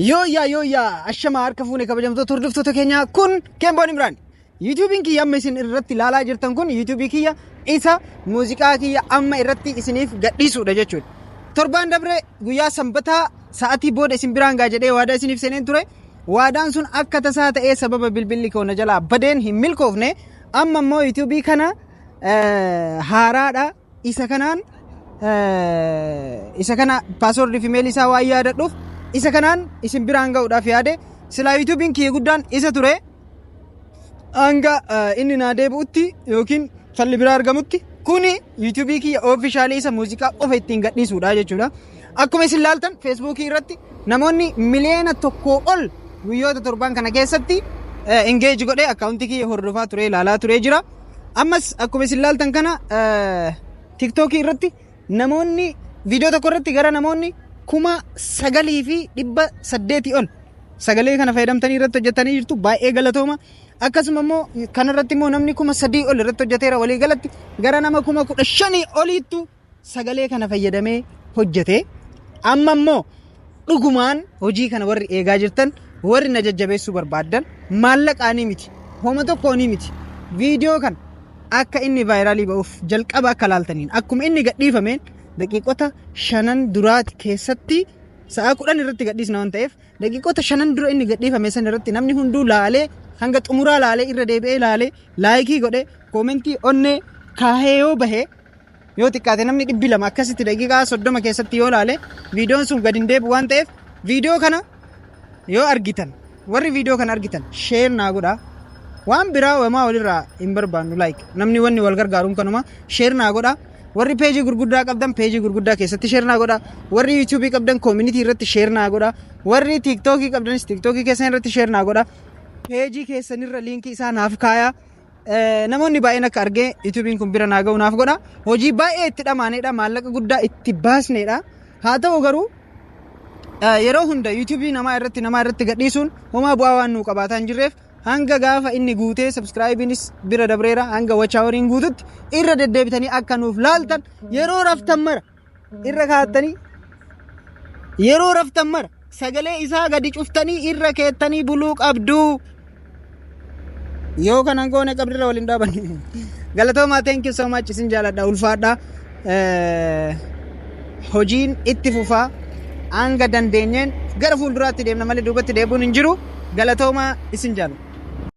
Yooyaa ashama harka fuune kabajamtoota hordoftoota keenyaa kun Kemboon Imraan. YouTubein kiyya amma isin irratti ilaalaa jirtan kun YouTubei kiyya isa muuziqaa kiyya amma irratti isiniif gadhiisuudha jechuudha. Torbaan dabre guyyaa Sanbataa sa'aatii booda isin biraan gaa jedhee waadaa isiniif seeneen ture. Waadaan sun akka tasaa ta'ee sababa bilbilli koona jalaa badeen hin milkoofne amma immoo YouTubei kana haaraadha. Isa kana password fi email isaa waan yaadadhuuf isa kanaan isin biraan ga'uudhaaf yaade silaa YouTubein kiyya guddaan isa ture hanga inni naa deebi'utti yookiin falli biraa argamutti kuni YouTubei kiyya officially isa muuziqaa qofa ittiin gadhiisuudha jechuudha. Akkuma isin ilaaltan Facebookii irratti namoonni miliyoona tokkoo ol guyyoota torban kana keessatti engage godhee akkaawuntii kiyya hordofaa ture ilaalaa ture jira. Ammas akkuma isin ilaaltan kana TikTokii irratti namoonni viidiyoo tokko irratti gara namoonni 9,800 ol sagalee kana fayyadamtanii irratti hojjetanii jirtu baay'ee galatooma. Akkasuma immoo kana irratti immoo namni 3,000 ol irratti hojjeteera walii galatti gara nama 15,000 oliittu sagalee kana fayyadamee hojjete. Amma immoo dhugumaan hojii kana warri eegaa jirtan warri na jajjabeessuu barbaadan maallaqaanii miti homa tokkoonii miti viidiyoo kana akka inni vaayiraalii ba'uuf jalqaba akka laaltaniin akkuma inni gadhiifameen daqiiqota 5 duraati keessatti sa'a 10 irratti gadhiisna waan ta'eef daqiiqota 5 dura inni gadhiifame san irratti namni hunduu laalee hanga xumuraa laalee irra deebi'ee laalee laayikii godhee koomentii onnee kaahee yoo bahee yoo xiqqaate namni 200 akkasitti daqiiqaa 30 keessatti yoo laalee viidiyoon sun gad hin deebi'u waan ta'eef viidiyoo kana yoo argitan warri viidiyoo kana argitan sheer naa godhaa. Waan biraa wamaa walirraa hin barbaannu namni wanni wal gargaaruun kanuma sheer naa godhaa. Warri peejii gurguddaa qabdan peejii gurguddaa keessatti sheer naa godhaa. Warri YouTubei qabdan community irratti sheer naa godhaa. Warri TikTokii qabdanis TikTokii keessan irratti sheer naa godhaa. Peejii keessanirra liinkii isaa naaf kaayaa. Namoonni baay'een akka argee YouTubein kun bira naa ga'u naaf godhaa. Hojii baay'ee itti dhamaaneedha maallaqa guddaa itti baasneedha. Haa ta'u garuu yeroo hunda YouTubei namaa irratti gadhiisuun homaa bu'aa waan nuu qabaataa hin jirreef hanga gaafa inni guutee subscribe'inis bira dabreera hanga wachaawariin guututti irra deddeebitanii akka nuuf laaltan yeroo raftan mara irra kaa'attanii yeroo raftan mara sagalee isaa gadi cuftanii irra keettanii buluu qabdu. Yoo kanan goone qabdirra waliin dhaabanne galatoomaa thank you so much isin jaaladha ulfaadha. Hojiin itti fufaa hanga dandeenyeen gara fuulduraatti deemna malee duubatti deebuun hin jiru. Galatoomaa isin jaaladha.